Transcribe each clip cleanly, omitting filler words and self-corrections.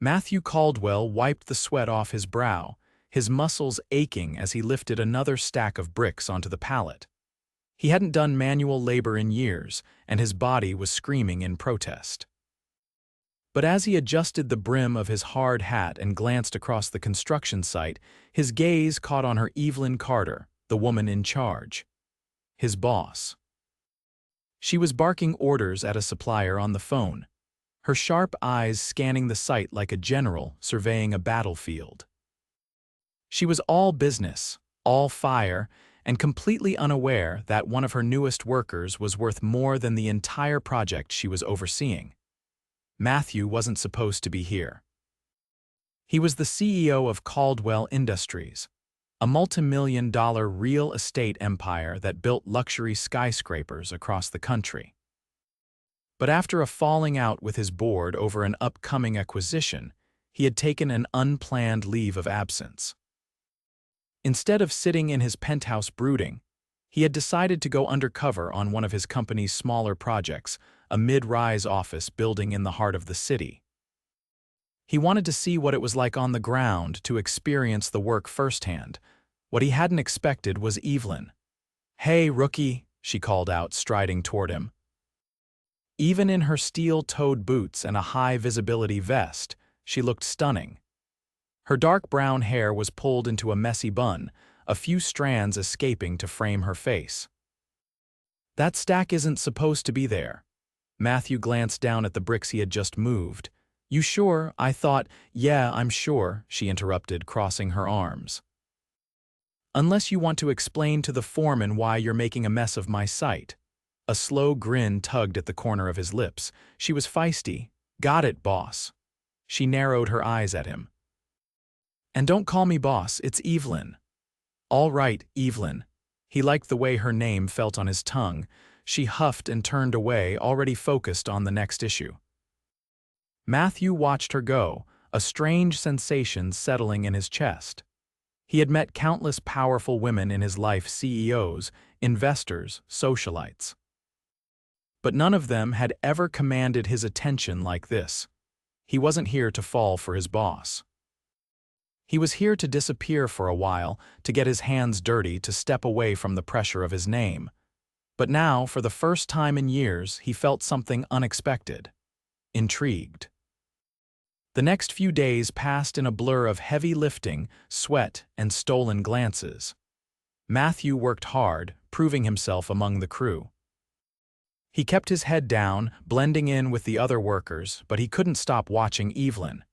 Matthew Caldwell wiped the sweat off his brow, his muscles aching as he lifted another stack of bricks onto the pallet. He hadn't done manual labor in years, and his body was screaming in protest. But as he adjusted the brim of his hard hat and glanced across the construction site, his gaze caught on her Evelyn Carter, the woman in charge. His boss. She was barking orders at a supplier on the phone, her sharp eyes scanning the site like a general surveying a battlefield. She was all business, all fire, and completely unaware that one of her newest workers was worth more than the entire project she was overseeing. Matthew wasn't supposed to be here. He was the CEO of Caldwell Industries, a multi-million-dollar real estate empire that built luxury skyscrapers across the country. But after a falling out with his board over an upcoming acquisition, he had taken an unplanned leave of absence. Instead of sitting in his penthouse brooding, he had decided to go undercover on one of his company's smaller projects, a mid-rise office building in the heart of the city. He wanted to see what it was like on the ground, to experience the work firsthand. What he hadn't expected was Evelyn. "Hey, rookie," she called out, striding toward him. Even in her steel-toed boots and a high-visibility vest, she looked stunning. Her dark brown hair was pulled into a messy bun, a few strands escaping to frame her face. "That stack isn't supposed to be there." Matthew glanced down at the bricks he had just moved. "You sure? I thought—" "Yeah, I'm sure," she interrupted, crossing her arms. "Unless you want to explain to the foreman why you're making a mess of my site." A slow grin tugged at the corner of his lips. She was feisty. "Got it, boss." She narrowed her eyes at him. "And don't call me boss, it's Evelyn." "All right, Evelyn." He liked the way her name felt on his tongue. She huffed and turned away, already focused on the next issue. Matthew watched her go, a strange sensation settling in his chest. He had met countless powerful women in his life, CEOs, investors, socialites. But none of them had ever commanded his attention like this. He wasn't here to fall for his boss. He was here to disappear for a while, to get his hands dirty, to step away from the pressure of his name. But now, for the first time in years, he felt something unexpected. Intrigued. The next few days passed in a blur of heavy lifting, sweat, and stolen glances. Matthew worked hard, proving himself among the crew. He kept his head down, blending in with the other workers, but he couldn't stop watching Evelyn.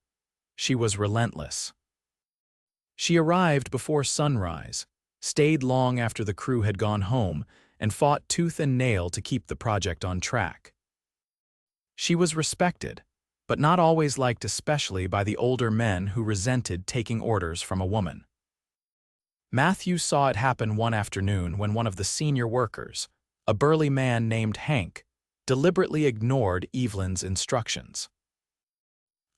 She was relentless. She arrived before sunrise, stayed long after the crew had gone home, and fought tooth and nail to keep the project on track. She was respected, but not always liked, especially by the older men who resented taking orders from a woman. Matthew saw it happen one afternoon when one of the senior workers, a burly man named Hank, deliberately ignored Evelyn's instructions.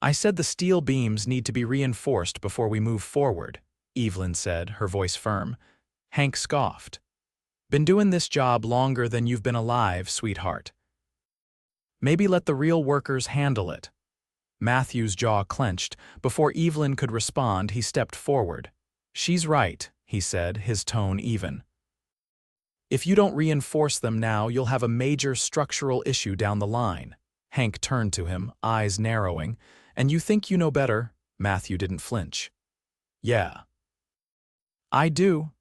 "I said the steel beams need to be reinforced before we move forward," Evelyn said, her voice firm. Hank scoffed. "Been doing this job longer than you've been alive, sweetheart. Maybe let the real workers handle it." Matthew's jaw clenched. Before Evelyn could respond, he stepped forward. "She's right," he said, his tone even. "If you don't reinforce them now, you'll have a major structural issue down the line." Hank turned to him, eyes narrowing. "And you think you know better?" Matthew didn't flinch. "Yeah. I do."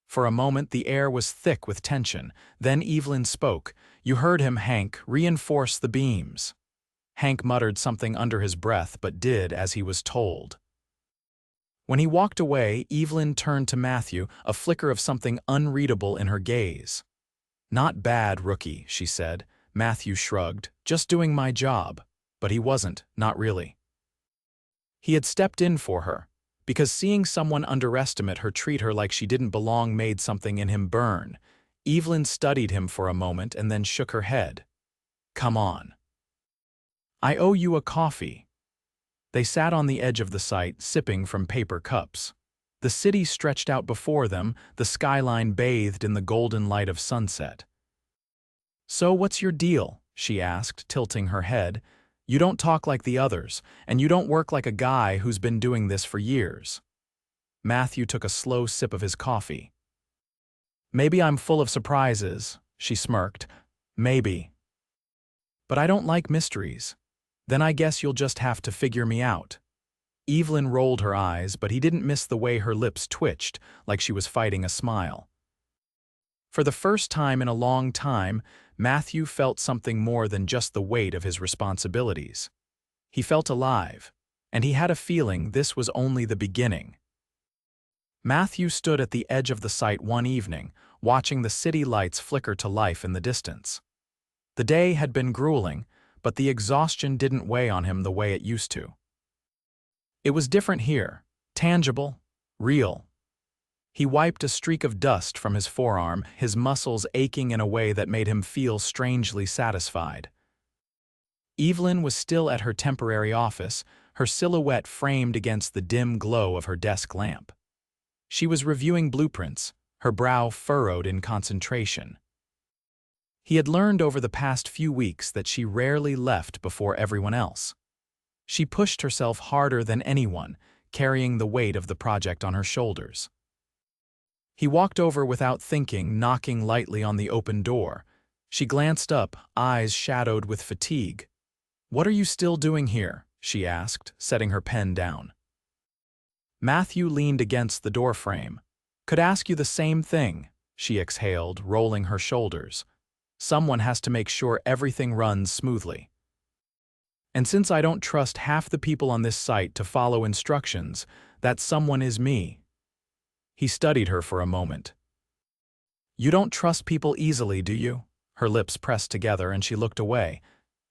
For a moment, the air was thick with tension. Then Evelyn spoke. "You heard him, Hank. Reinforce the beams." Hank muttered something under his breath, but did as he was told. When he walked away, Evelyn turned to Matthew, a flicker of something unreadable in her gaze. "Not bad, rookie," she said. Matthew shrugged. "Just doing my job." But he wasn't, not really. He had stepped in for her, because seeing someone underestimate her, treat her like she didn't belong, made something in him burn. Evelyn studied him for a moment and then shook her head. "Come on. I owe you a coffee." They sat on the edge of the site, sipping from paper cups. The city stretched out before them, the skyline bathed in the golden light of sunset. "So what's your deal?" she asked, tilting her head. You don't talk like the others, and you don't work like a guy who's been doing this for years." Matthew took a slow sip of his coffee. "Maybe I'm full of surprises," she smirked. "Maybe. But I don't like mysteries. Then I guess you'll just have to figure me out." Evelyn rolled her eyes, but he didn't miss the way her lips twitched, like she was fighting a smile. For the first time in a long time, Matthew felt something more than just the weight of his responsibilities. He felt alive, and he had a feeling this was only the beginning. Matthew stood at the edge of the site one evening, watching the city lights flicker to life in the distance. The day had been grueling, but the exhaustion didn't weigh on him the way it used to. It was different here, tangible, real. He wiped a streak of dust from his forearm, his muscles aching in a way that made him feel strangely satisfied. Evelyn was still at her temporary office, her silhouette framed against the dim glow of her desk lamp. She was reviewing blueprints, her brow furrowed in concentration. He had learned over the past few weeks that she rarely left before everyone else. She pushed herself harder than anyone, carrying the weight of the project on her shoulders. He walked over without thinking, knocking lightly on the open door. She glanced up, eyes shadowed with fatigue. "What are you still doing here?" she asked, setting her pen down. Matthew leaned against the doorframe. "Could ask you the same thing," she exhaled, rolling her shoulders. "Someone has to make sure everything runs smoothly. And since I don't trust half the people on this site to follow instructions, that someone is me." He studied her for a moment. "You don't trust people easily, do you?" Her lips pressed together and she looked away.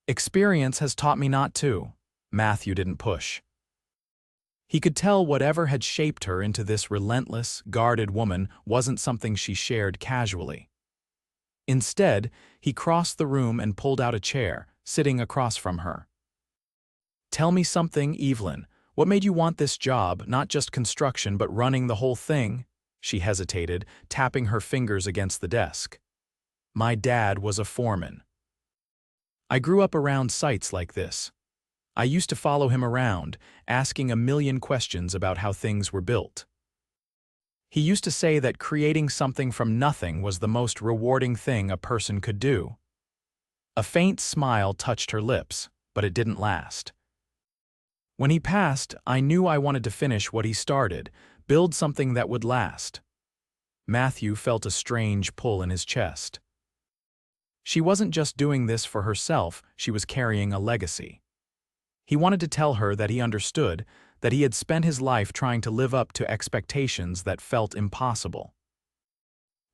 "Experience has taught me not to." Matthew didn't push. He could tell whatever had shaped her into this relentless, guarded woman wasn't something she shared casually. Instead, he crossed the room and pulled out a chair, sitting across from her. "Tell me something, Evelyn. What made you want this job, not just construction but running the whole thing?" She hesitated, tapping her fingers against the desk. "My dad was a foreman. I grew up around sites like this. I used to follow him around, asking a million questions about how things were built. He used to say that creating something from nothing was the most rewarding thing a person could do." A faint smile touched her lips, but it didn't last. "When he passed, I knew I wanted to finish what he started, build something that would last." Matthew felt a strange pull in his chest. She wasn't just doing this for herself, she was carrying a legacy. He wanted to tell her that he understood, that he had spent his life trying to live up to expectations that felt impossible.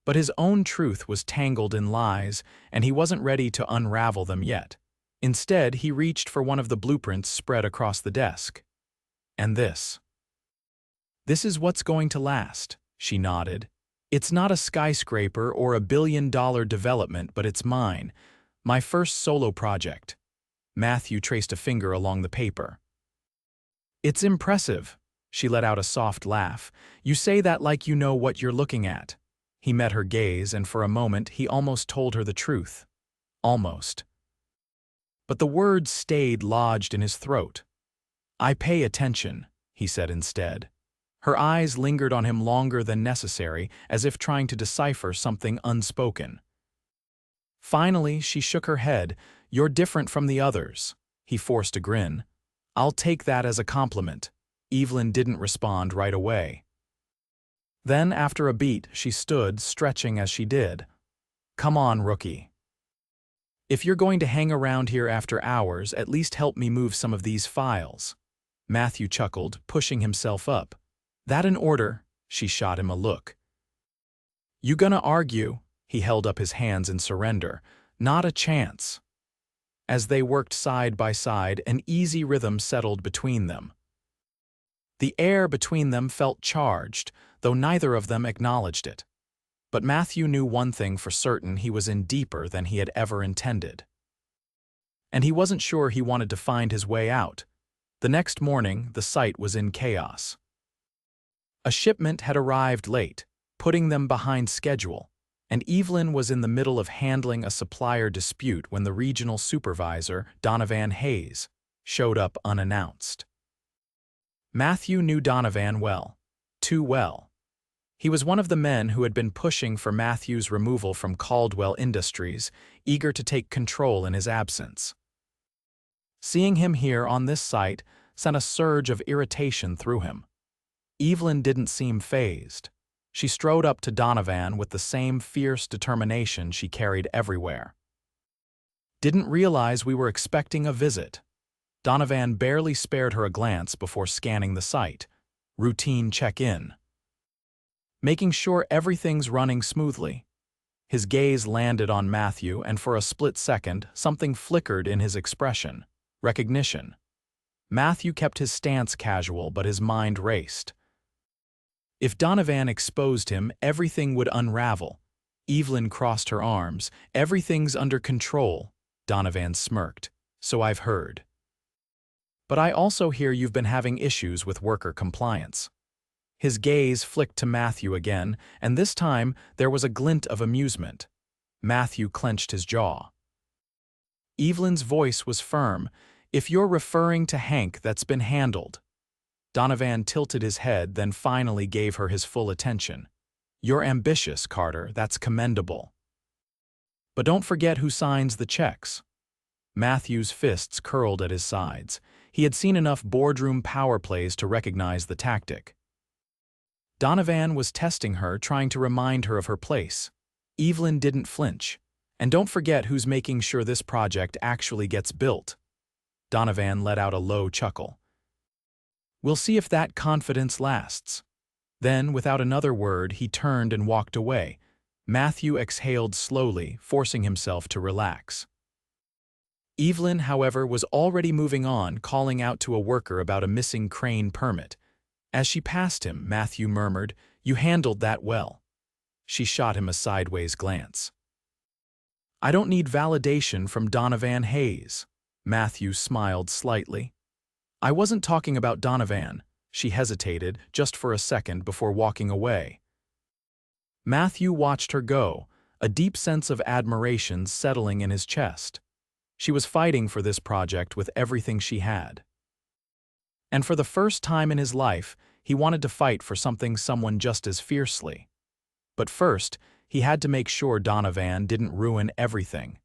But his own truth was tangled in lies, and he wasn't ready to unravel them yet. Instead, he reached for one of the blueprints spread across the desk. "And this. This is what's going to last," she nodded. "It's not a skyscraper or a billion-dollar development, but it's mine. My first solo project." Matthew traced a finger along the paper. "It's impressive." She let out a soft laugh. "You say that like you know what you're looking at." He met her gaze, and for a moment he almost told her the truth. Almost. But the words stayed lodged in his throat. "I pay attention," he said instead. Her eyes lingered on him longer than necessary, as if trying to decipher something unspoken. Finally, she shook her head. "You're different from the others." He forced a grin. "I'll take that as a compliment." Evelyn didn't respond right away. Then, after a beat, she stood, stretching as she did. "Come on, rookie. If you're going to hang around here after hours, at least help me move some of these files." Matthew chuckled, pushing himself up. "That in order?" She shot him a look. "You gonna argue?" He held up his hands in surrender. "Not a chance." As they worked side by side, an easy rhythm settled between them. The air between them felt charged, though neither of them acknowledged it. But Matthew knew one thing for certain: he was in deeper than he had ever intended. And he wasn't sure he wanted to find his way out. The next morning, the site was in chaos. A shipment had arrived late, putting them behind schedule, and Evelyn was in the middle of handling a supplier dispute when the regional supervisor, Donovan Hayes, showed up unannounced. Matthew knew Donovan well, too well. He was one of the men who had been pushing for Matthew's removal from Caldwell Industries, eager to take control in his absence. Seeing him here on this site sent a surge of irritation through him. Evelyn didn't seem fazed. She strode up to Donovan with the same fierce determination she carried everywhere. "Didn't realize we were expecting a visit." Donovan barely spared her a glance before scanning the site. Routine check-in. Making sure everything's running smoothly. His gaze landed on Matthew, and for a split second, something flickered in his expression. Recognition. Matthew kept his stance casual, but his mind raced. If Donovan exposed him, everything would unravel. Evelyn crossed her arms. "Everything's under control," Donovan smirked. "So I've heard. But I also hear you've been having issues with worker compliance." His gaze flicked to Matthew again, and this time there was a glint of amusement. Matthew clenched his jaw. Evelyn's voice was firm. "If you're referring to Hank, that's been handled." Donovan tilted his head, then finally gave her his full attention. "You're ambitious, Carter. That's commendable. But don't forget who signs the checks." Matthew's fists curled at his sides. He had seen enough boardroom power plays to recognize the tactic. Donovan was testing her, trying to remind her of her place. Evelyn didn't flinch. "And don't forget who's making sure this project actually gets built." Donovan let out a low chuckle. "We'll see if that confidence lasts." Then, without another word, he turned and walked away. Matthew exhaled slowly, forcing himself to relax. Evelyn, however, was already moving on, calling out to a worker about a missing crane permit. As she passed him, Matthew murmured, "You handled that well." She shot him a sideways glance. "I don't need validation from Donovan Hayes." Matthew smiled slightly. "I wasn't talking about Donovan." She hesitated just for a second before walking away. Matthew watched her go, a deep sense of admiration settling in his chest. She was fighting for this project with everything she had. And for the first time in his life, he wanted to fight for someone just as fiercely. But first, he had to make sure Donovan didn't ruin everything.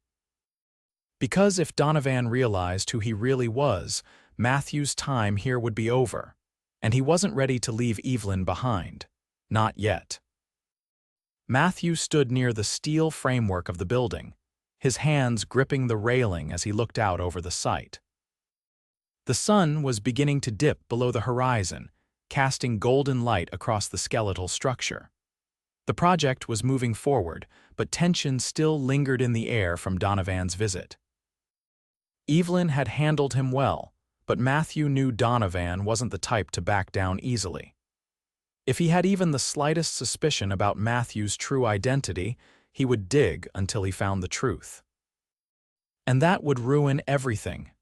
Because if Donovan realized who he really was, Matthew's time here would be over. And he wasn't ready to leave Evelyn behind. Not yet. Matthew stood near the steel framework of the building, his hands gripping the railing as he looked out over the site. The sun was beginning to dip below the horizon, casting golden light across the skeletal structure. The project was moving forward, but tension still lingered in the air from Donovan's visit. Evelyn had handled him well, but Matthew knew Donovan wasn't the type to back down easily. If he had even the slightest suspicion about Matthew's true identity, he would dig until he found the truth. And that would ruin everything.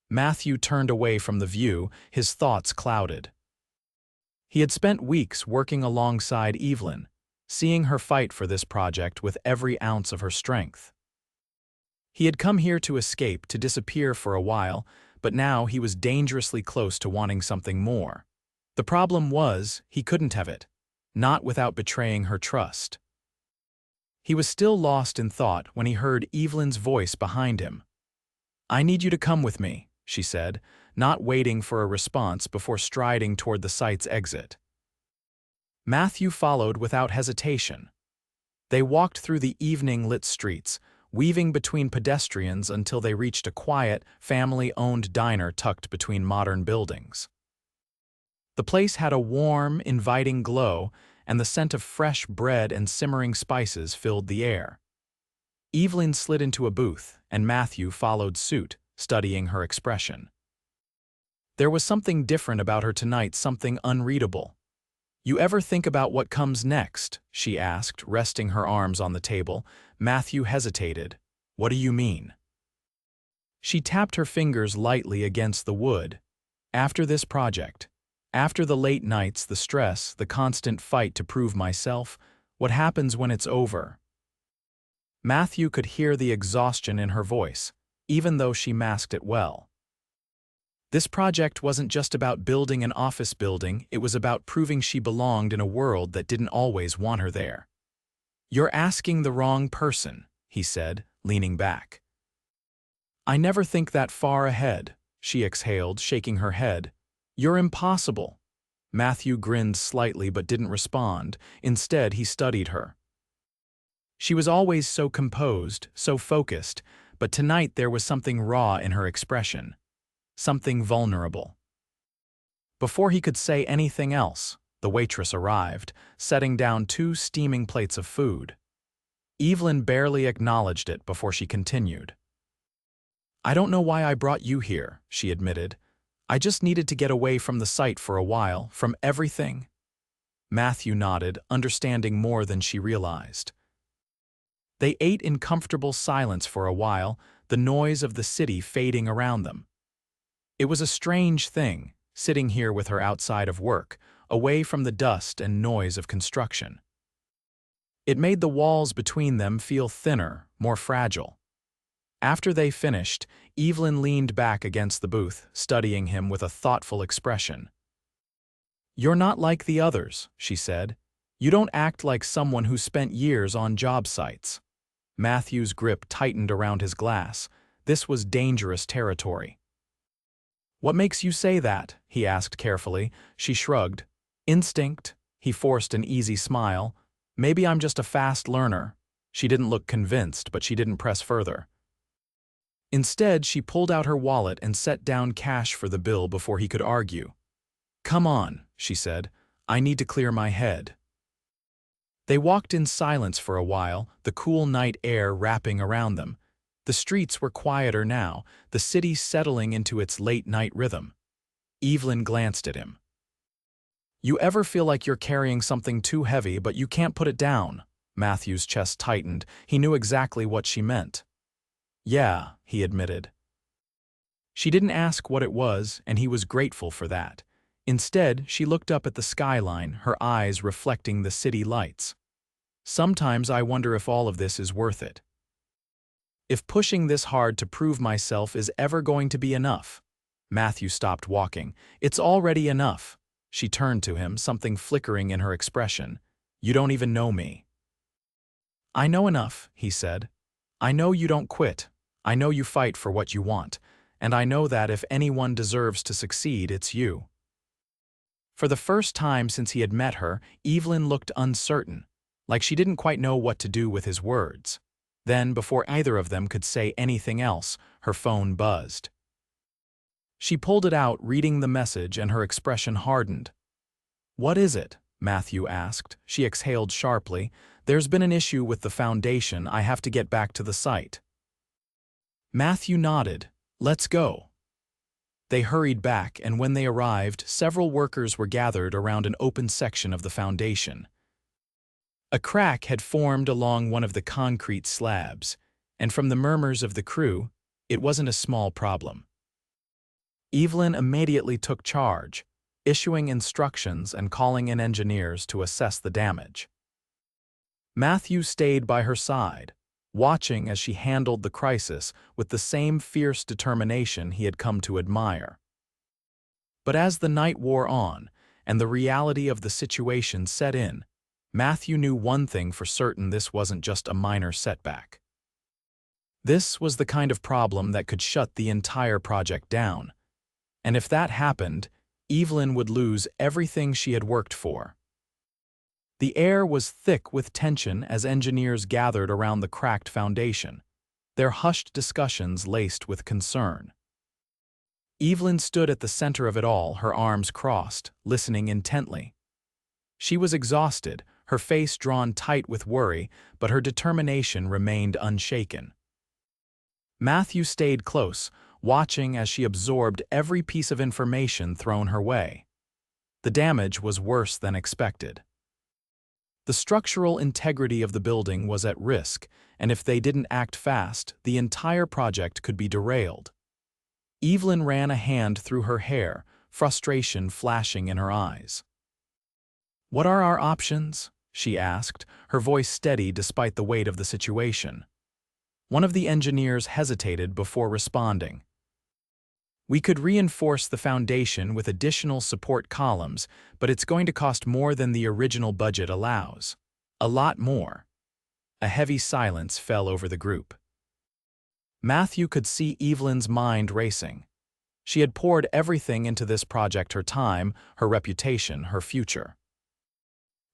Matthew turned away from the view, his thoughts clouded. He had spent weeks working alongside Evelyn, seeing her fight for this project with every ounce of her strength. He had come here to escape, to disappear for a while, but now he was dangerously close to wanting something more. The problem was, he couldn't have it, not without betraying her trust. He was still lost in thought when he heard Evelyn's voice behind him. "I need you to come with me," she said, not waiting for a response before striding toward the site's exit. Matthew followed without hesitation. They walked through the evening-lit streets, weaving between pedestrians until they reached a quiet, family-owned diner tucked between modern buildings. The place had a warm, inviting glow, and the scent of fresh bread and simmering spices filled the air. Evelyn slid into a booth, and Matthew followed suit, studying her expression. There was something different about her tonight, something unreadable. "You ever think about what comes next?" she asked, resting her arms on the table. Matthew hesitated. "What do you mean?" She tapped her fingers lightly against the wood. "After this project, after the late nights, the stress, the constant fight to prove myself, what happens when it's over?" Matthew could hear the exhaustion in her voice, even though she masked it well. This project wasn't just about building an office building, it was about proving she belonged in a world that didn't always want her there. "You're asking the wrong person," he said, leaning back. "I never think that far ahead," she exhaled, shaking her head. "You're impossible." Matthew grinned slightly but didn't respond. Instead, he studied her. She was always so composed, so focused, but tonight there was something raw in her expression, something vulnerable. Before he could say anything else, the waitress arrived, setting down 2 steaming plates of food. Evelyn barely acknowledged it before she continued. "I don't know why I brought you here," she admitted. "I just needed to get away from the site for a while, from everything." Matthew nodded, understanding more than she realized. They ate in comfortable silence for a while, the noise of the city fading around them. It was a strange thing, sitting here with her outside of work, away from the dust and noise of construction. It made the walls between them feel thinner, more fragile. After they finished, Evelyn leaned back against the booth, studying him with a thoughtful expression. "You're not like the others," she said. "You don't act like someone who spent years on job sites." Matthew's grip tightened around his glass. This was dangerous territory. "What makes you say that?" he asked carefully. She shrugged. "Instinct." He forced an easy smile. "Maybe I'm just a fast learner." She didn't look convinced, but she didn't press further. Instead, she pulled out her wallet and set down cash for the bill before he could argue. "Come on," she said. "I need to clear my head." They walked in silence for a while, the cool night air wrapping around them. The streets were quieter now, the city settling into its late-night rhythm. Evelyn glanced at him. "You ever feel like you're carrying something too heavy but you can't put it down?" Matthew's chest tightened. He knew exactly what she meant. "Yeah," he admitted. She didn't ask what it was, and he was grateful for that. Instead, she looked up at the skyline, her eyes reflecting the city lights. "Sometimes I wonder if all of this is worth it. If pushing this hard to prove myself is ever going to be enough." Matthew stopped walking. "It's already enough." She turned to him, something flickering in her expression. "You don't even know me." "I know enough," he said. "I know you don't quit. I know you fight for what you want. And I know that if anyone deserves to succeed, it's you." For the first time since he had met her, Evelyn looked uncertain, like she didn't quite know what to do with his words. Then, before either of them could say anything else, her phone buzzed. She pulled it out, reading the message, and her expression hardened. "What is it?" Matthew asked. She exhaled sharply. "There's been an issue with the foundation. I have to get back to the site." Matthew nodded. "Let's go." They hurried back, and when they arrived, several workers were gathered around an open section of the foundation. A crack had formed along one of the concrete slabs, and from the murmurs of the crew, it wasn't a small problem. Evelyn immediately took charge, issuing instructions and calling in engineers to assess the damage. Matthew stayed by her side, watching as she handled the crisis with the same fierce determination he had come to admire. But as the night wore on, and the reality of the situation set in, Matthew knew one thing for certain: this wasn't just a minor setback. This was the kind of problem that could shut the entire project down. And if that happened, Evelyn would lose everything she had worked for. The air was thick with tension as engineers gathered around the cracked foundation, their hushed discussions laced with concern. Evelyn stood at the center of it all, her arms crossed, listening intently. She was exhausted, her face drawn tight with worry, but her determination remained unshaken. Matthew stayed close, watching as she absorbed every piece of information thrown her way. The damage was worse than expected. The structural integrity of the building was at risk, and if they didn't act fast, the entire project could be derailed. Evelyn ran a hand through her hair, frustration flashing in her eyes. "What are our options?" she asked, her voice steady despite the weight of the situation. One of the engineers hesitated before responding. We could reinforce the foundation with additional support columns, but it's going to cost more than the original budget allows. A lot more. A heavy silence fell over the group. Matthew could see Evelyn's mind racing. She had poured everything into this project: her time, her reputation, her future.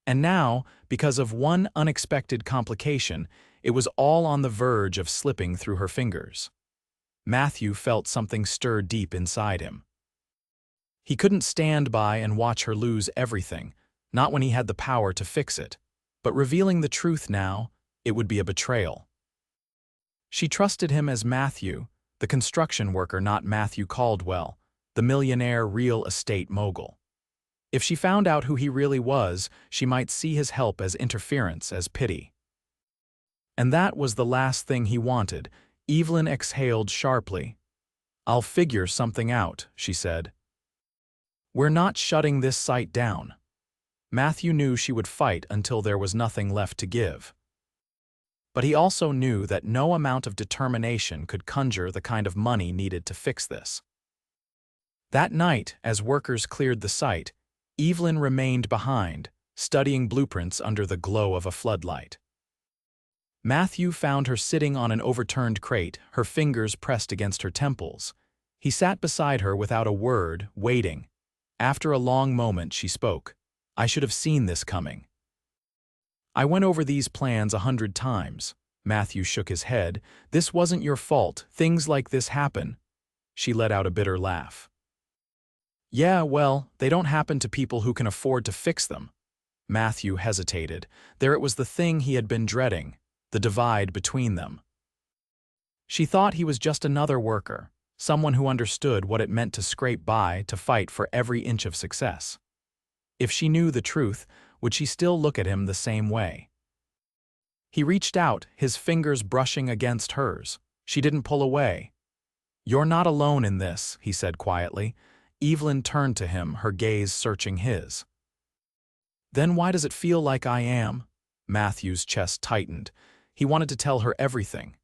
And now, because of one unexpected complication, it was all on the verge of slipping through her fingers. Matthew felt something stir deep inside him. He couldn't stand by and watch her lose everything, not when he had the power to fix it. But revealing the truth now, it would be a betrayal. She trusted him as Matthew, the construction worker, not Matthew Caldwell, the millionaire real estate mogul. If she found out who he really was, she might see his help as interference, as pity. And that was the last thing he wanted. Evelyn exhaled sharply. "I'll figure something out," she said. "We're not shutting this site down." Matthew knew she would fight until there was nothing left to give. But he also knew that no amount of determination could conjure the kind of money needed to fix this. That night, as workers cleared the site, Evelyn remained behind, studying blueprints under the glow of a floodlight. Matthew found her sitting on an overturned crate, her fingers pressed against her temples. He sat beside her without a word, waiting. After a long moment, she spoke. "I should have seen this coming. I went over these plans 100 times. Matthew shook his head. "This wasn't your fault. Things like this happen." She let out a bitter laugh. "Yeah, well, they don't happen to people who can afford to fix them." Matthew hesitated. There it was, the thing he had been dreading, the divide between them. She thought he was just another worker, someone who understood what it meant to scrape by, to fight for every inch of success. If she knew the truth, would she still look at him the same way? He reached out, his fingers brushing against hers. She didn't pull away. "You're not alone in this," he said quietly. Evelyn turned to him, her gaze searching his. "Then why does it feel like I am?" Matthew's chest tightened. He wanted to tell her everything.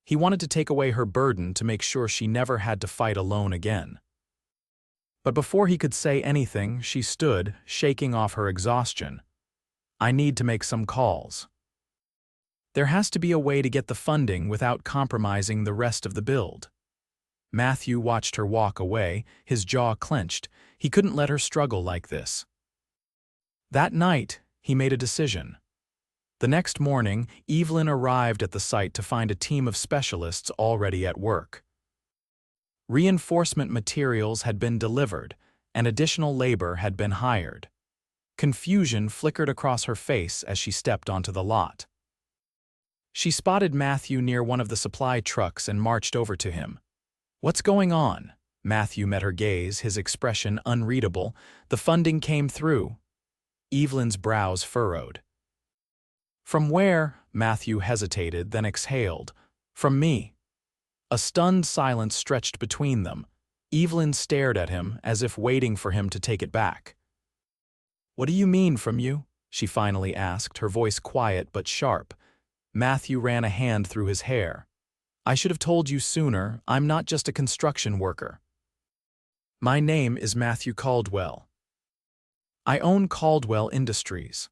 He wanted to take away her burden, to make sure she never had to fight alone again. But before he could say anything, she stood, shaking off her exhaustion. "I need to make some calls. There has to be a way to get the funding without compromising the rest of the build." Matthew watched her walk away, his jaw clenched. He couldn't let her struggle like this. That night, he made a decision. The next morning, Evelyn arrived at the site to find a team of specialists already at work. Reinforcement materials had been delivered, and additional labor had been hired. Confusion flickered across her face as she stepped onto the lot. She spotted Matthew near one of the supply trucks and marched over to him. "What's going on?" Matthew met her gaze, his expression unreadable. "The funding came through." Evelyn's brows furrowed. "From where?" Matthew hesitated, then exhaled. "From me." A stunned silence stretched between them. Evelyn stared at him, as if waiting for him to take it back. "What do you mean, from you?" she finally asked, her voice quiet but sharp. Matthew ran a hand through his hair. "I should have told you sooner. I'm not just a construction worker. My name is Matthew Caldwell. I own Caldwell Industries."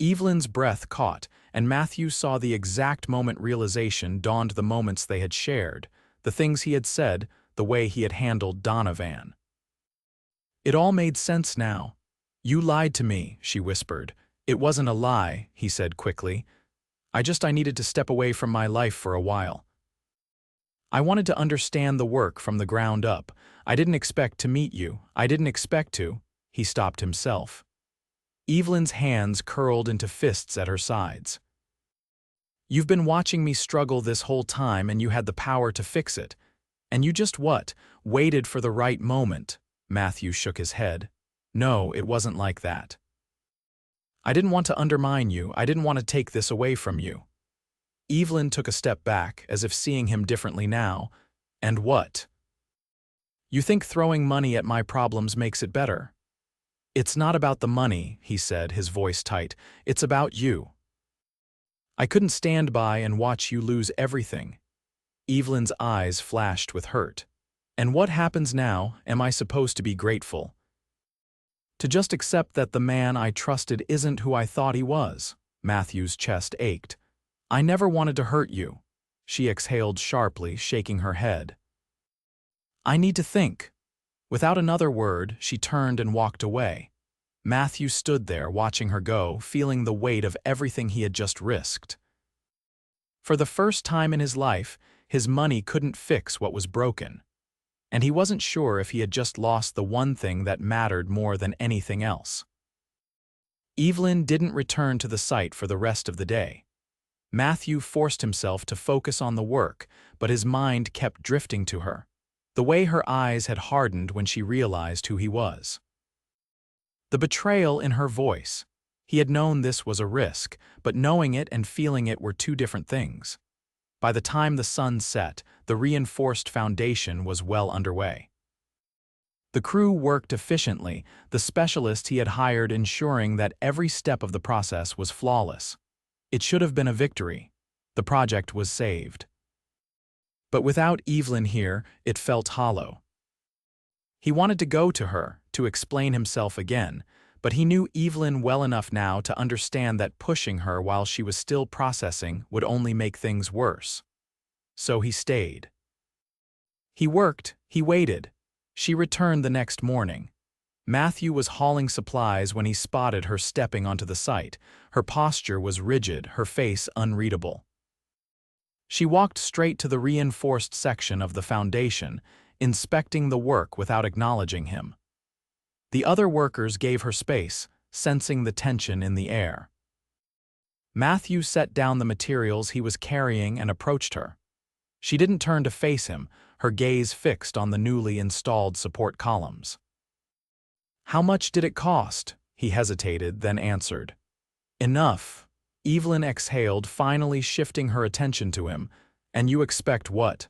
Evelyn's breath caught, and Matthew saw the exact moment realization dawned, the moments they had shared, the things he had said, the way he had handled Donovan. It all made sense now. "You lied to me," she whispered. "It wasn't a lie," he said quickly. I needed to step away from my life for a while. I wanted to understand the work from the ground up. I didn't expect to meet you. I didn't expect to." He stopped himself. Evelyn's hands curled into fists at her sides. "You've been watching me struggle this whole time, and you had the power to fix it. And you just what? Waited for the right moment." Matthew shook his head. "No, it wasn't like that. I didn't want to undermine you. I didn't want to take this away from you." Evelyn took a step back, as if seeing him differently now. "And what? You think throwing money at my problems makes it better?" "It's not about the money," he said, his voice tight. "It's about you. I couldn't stand by and watch you lose everything." Evelyn's eyes flashed with hurt. And what happens now? Am I supposed to be grateful? To just accept that the man I trusted isn't who I thought he was? Matthew's chest ached. I never wanted to hurt you. She exhaled sharply, shaking her head. I need to think. Without another word, she turned and walked away. Matthew stood there, watching her go, feeling the weight of everything he had just risked. For the first time in his life, his money couldn't fix what was broken. And he wasn't sure if he had just lost the one thing that mattered more than anything else. Evelyn didn't return to the site for the rest of the day. Matthew forced himself to focus on the work, but his mind kept drifting to her. The way her eyes had hardened when she realized who he was. The betrayal in her voice. He had known this was a risk, but knowing it and feeling it were two different things. By the time the sun set, the reinforced foundation was well underway. The crew worked efficiently, the specialist he had hired ensuring that every step of the process was flawless. It should have been a victory. The project was saved. But without Evelyn here, it felt hollow. He wanted to go to her, to explain himself again, but he knew Evelyn well enough now to understand that pushing her while she was still processing would only make things worse. So he stayed. He worked, he waited. She returned the next morning. Matthew was hauling supplies when he spotted her stepping onto the site. Her posture was rigid, her face unreadable. She walked straight to the reinforced section of the foundation, inspecting the work without acknowledging him. The other workers gave her space, sensing the tension in the air. Matthew set down the materials he was carrying and approached her. She didn't turn to face him, her gaze fixed on the newly installed support columns. How much did it cost? He hesitated, then answered. Enough. Evelyn exhaled, finally shifting her attention to him. And you expect what?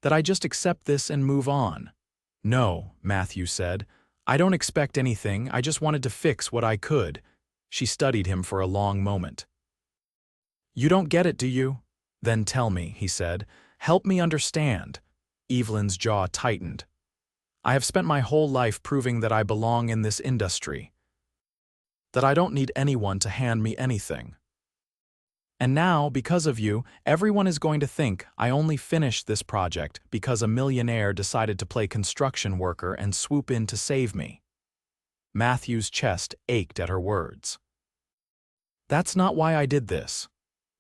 That I just accept this and move on. No, Matthew said. I don't expect anything, I just wanted to fix what I could. She studied him for a long moment. You don't get it, do you? Then tell me, he said. Help me understand. Evelyn's jaw tightened. I have spent my whole life proving that I belong in this industry. That I don't need anyone to hand me anything. And now, because of you, everyone is going to think I only finished this project because a millionaire decided to play construction worker and swoop in to save me. Matthew's chest ached at her words. That's not why I did this.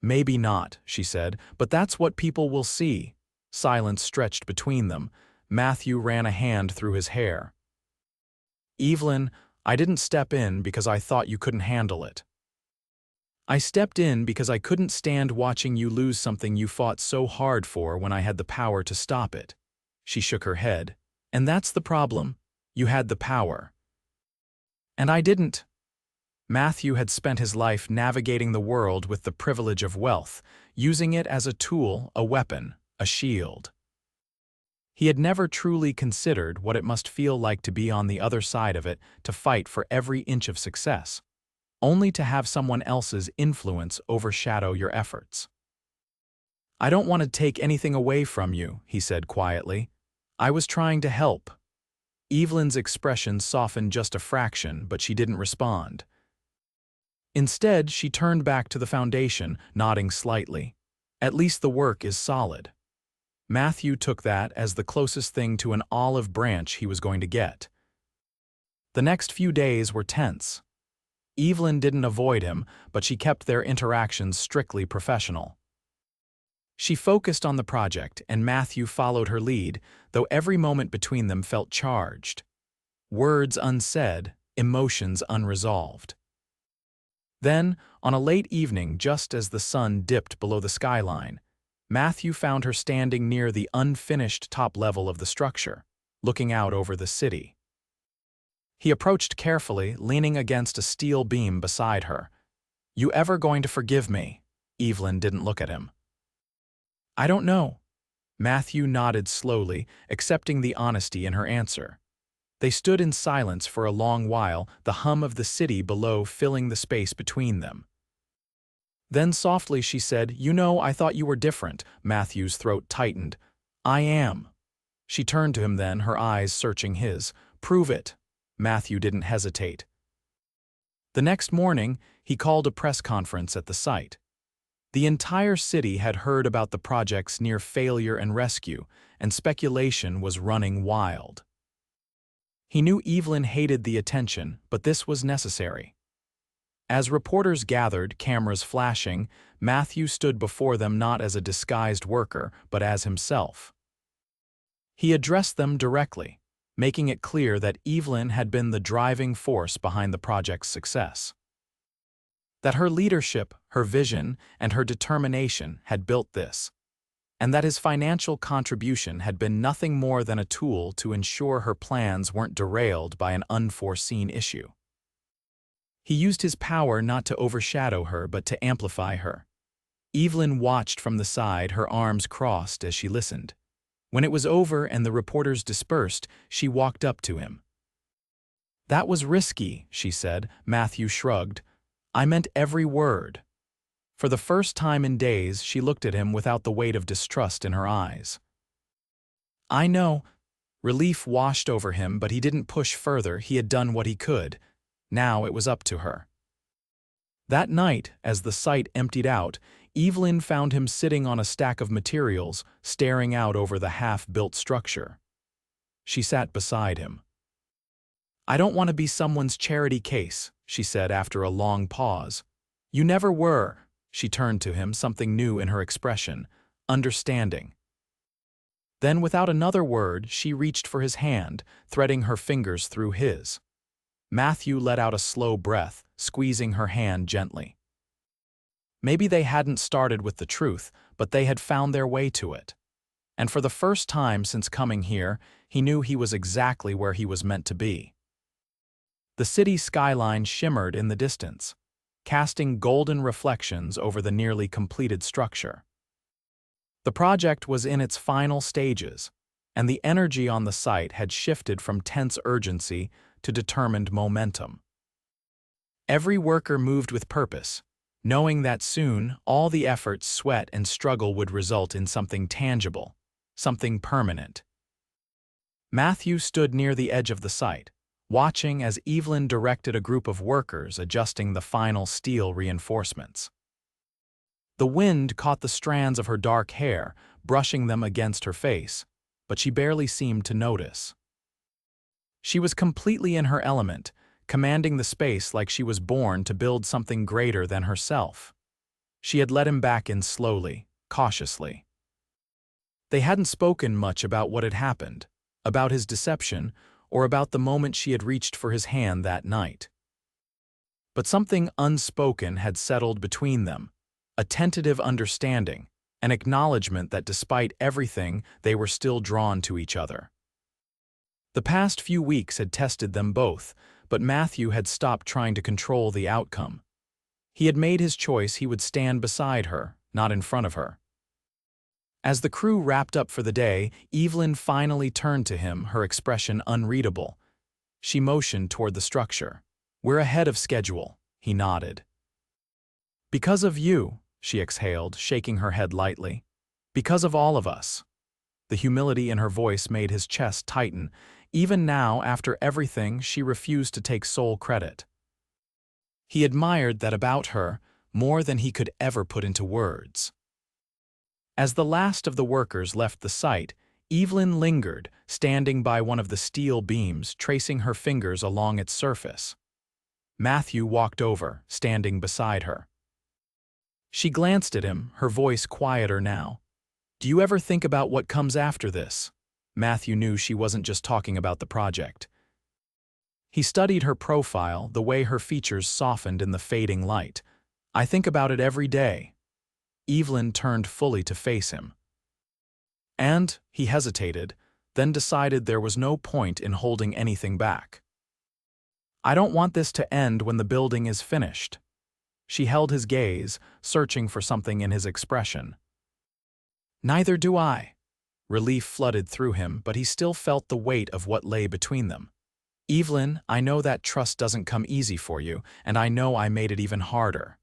Maybe not, she said, but that's what people will see. Silence stretched between them. Matthew ran a hand through his hair. Evelyn, I didn't step in because I thought you couldn't handle it. I stepped in because I couldn't stand watching you lose something you fought so hard for when I had the power to stop it. She shook her head. And that's the problem. You had the power. And I didn't. Matthew had spent his life navigating the world with the privilege of wealth, using it as a tool, a weapon, a shield. He had never truly considered what it must feel like to be on the other side of it, to fight for every inch of success, only to have someone else's influence overshadow your efforts. I don't want to take anything away from you, he said quietly. I was trying to help. Evelyn's expression softened just a fraction, but she didn't respond. Instead, she turned back to the foundation, nodding slightly. At least the work is solid. Matthew took that as the closest thing to an olive branch he was going to get. The next few days were tense. Evelyn didn't avoid him, but she kept their interactions strictly professional. She focused on the project, and Matthew followed her lead, though every moment between them felt charged. Words unsaid, emotions unresolved. Then, on a late evening, just as the sun dipped below the skyline, Matthew found her standing near the unfinished top level of the structure, looking out over the city. He approached carefully, leaning against a steel beam beside her. You ever going to forgive me? Evelyn didn't look at him. I don't know. Matthew nodded slowly, accepting the honesty in her answer. They stood in silence for a long while, the hum of the city below filling the space between them. Then softly she said, You know, I thought you were different. Matthew's throat tightened. I am. She turned to him then, her eyes searching his. "Prove it." Matthew didn't hesitate. The next morning, he called a press conference at the site. The entire city had heard about the project's near failure and rescue, and speculation was running wild. He knew Evelyn hated the attention, but this was necessary. As reporters gathered, cameras flashing, Matthew stood before them not as a disguised worker, but as himself. He addressed them directly, making it clear that Evelyn had been the driving force behind the project's success. That her leadership, her vision, and her determination had built this, and that his financial contribution had been nothing more than a tool to ensure her plans weren't derailed by an unforeseen issue. He used his power not to overshadow her but to amplify her. Evelyn watched from the side, her arms crossed as she listened. When it was over and the reporters dispersed, she walked up to him. "That was risky," she said. Matthew shrugged. "I meant every word." For the first time in days, she looked at him without the weight of distrust in her eyes. "I know." Relief washed over him, but he didn't push further. He had done what he could. Now it was up to her. That night, as the site emptied out, Evelyn found him sitting on a stack of materials, staring out over the half-built structure. She sat beside him. "I don't want to be someone's charity case," she said after a long pause. "You never were." She turned to him, something new in her expression, understanding. Then, without another word, she reached for his hand, threading her fingers through his. Matthew let out a slow breath, squeezing her hand gently. Maybe they hadn't started with the truth, but they had found their way to it. And for the first time since coming here, he knew he was exactly where he was meant to be. The city skyline shimmered in the distance, casting golden reflections over the nearly completed structure. The project was in its final stages, and the energy on the site had shifted from tense urgency to determined momentum. Every worker moved with purpose, knowing that soon all the effort, sweat, and struggle would result in something tangible, something permanent. Matthew stood near the edge of the site, watching as Evelyn directed a group of workers adjusting the final steel reinforcements. The wind caught the strands of her dark hair, brushing them against her face, but she barely seemed to notice. She was completely in her element, commanding the space like she was born to build something greater than herself. She had let him back in slowly, cautiously. They hadn't spoken much about what had happened, about his deception, or about the moment she had reached for his hand that night. But something unspoken had settled between them, a tentative understanding, an acknowledgement that despite everything, they were still drawn to each other. The past few weeks had tested them both, but Matthew had stopped trying to control the outcome. He had made his choice. He would stand beside her, not in front of her. As the crew wrapped up for the day, Evelyn finally turned to him, her expression unreadable. She motioned toward the structure. "We're ahead of schedule," he nodded. "Because of you," she exhaled, shaking her head lightly. "Because of all of us." The humility in her voice made his chest tighten. Even now, after everything, she refused to take sole credit. He admired that about her, more than he could ever put into words. As the last of the workers left the site, Evelyn lingered, standing by one of the steel beams, tracing her fingers along its surface. Matthew walked over, standing beside her. She glanced at him, her voice quieter now. "Do you ever think about what comes after this?" Matthew knew she wasn't just talking about the project. He studied her profile, the way her features softened in the fading light. "I think about it every day." Evelyn turned fully to face him. And he hesitated, then decided there was no point in holding anything back. "I don't want this to end when the building is finished." She held his gaze, searching for something in his expression. "Neither do I." Relief flooded through him, but he still felt the weight of what lay between them. "Evelyn, I know that trust doesn't come easy for you, and I know I made it even harder.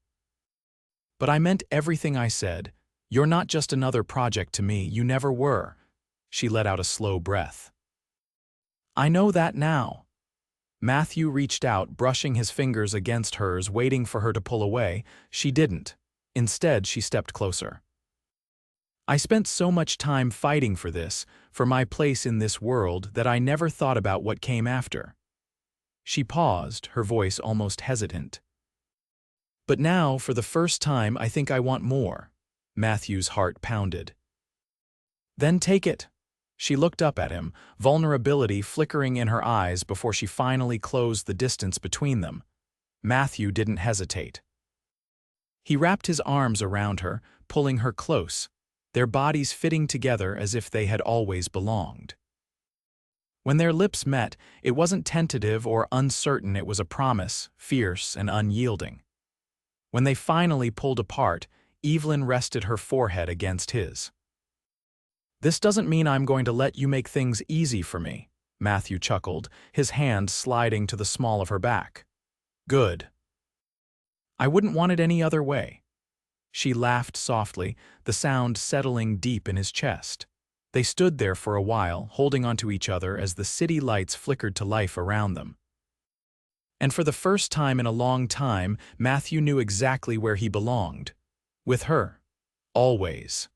But I meant everything I said. You're not just another project to me, you never were." She let out a slow breath. I know that now. Matthew reached out, brushing his fingers against hers, waiting for her to pull away. She didn't. Instead, she stepped closer. I spent so much time fighting for this, for my place in this world, that I never thought about what came after. She paused, her voice almost hesitant. But now, for the first time, I think I want more. Matthew's heart pounded. Then take it. She looked up at him, vulnerability flickering in her eyes before she finally closed the distance between them. Matthew didn't hesitate. He wrapped his arms around her, pulling her close, their bodies fitting together as if they had always belonged. When their lips met, it wasn't tentative or uncertain, it was a promise, fierce and unyielding. When they finally pulled apart, Evelyn rested her forehead against his. This doesn't mean I'm going to let you make things easy for me, Matthew chuckled, his hand sliding to the small of her back. Good. I wouldn't want it any other way. She laughed softly, the sound settling deep in his chest. They stood there for a while, holding onto each other as the city lights flickered to life around them. And for the first time in a long time, Matthew knew exactly where he belonged. With her. Always.